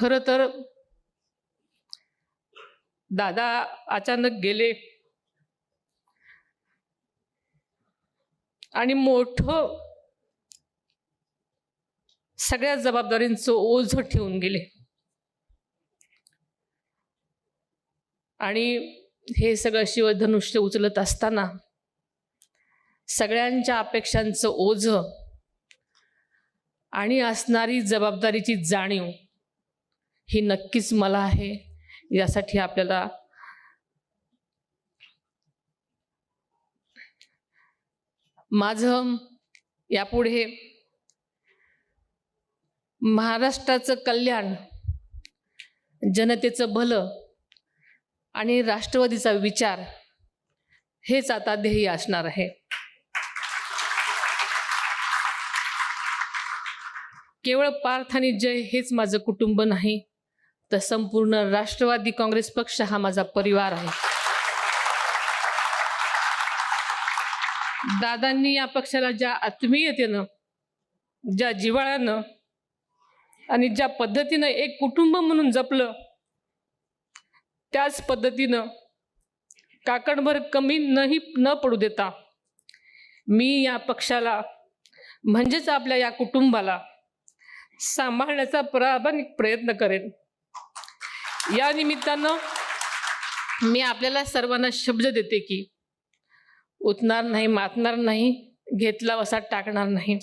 खरं तर दादा अचानक गेले आणि मोठं सगळ्या जबाबदारींचं ओझं ठेवून गेले आणि हे सगळं शिवधनुष्य उचलत असताना सगळ्यांच्या अपेक्षांचं ओझं आणि असणारी जबाबदारीची जाणीव ही नक्कीच मला आहे। यासाठी आपल्याला माझं यापुढे महाराष्ट्राचं कल्याण, जनतेचं भलं आणि राष्ट्रवादीचा विचार हेच आता ध्येय असणार आहे। केवळ पार्थ आणि जय हेच माझं कुटुंब नाही, तर संपूर्ण राष्ट्रवादी काँग्रेस पक्ष हा माझा परिवार आहे। दादांनी या पक्षाला ज्या आत्मीयतेनं, ज्या जिव्हाळ्यानं आणि ज्या पद्धतीनं एक कुटुंब म्हणून जपलं, त्याच पद्धतीनं काकणभर कमी न पडू देता मी या पक्षाला म्हणजेच आपल्या या कुटुंबाला सांभाळण्याचा प्रामाणिक प्रयत्न करेन। या निमित्तानं मी आपल्याला सर्वांना शब्द देते की उठणार नाही, मातणार नाही, घेतला वसा टाकणार नाही।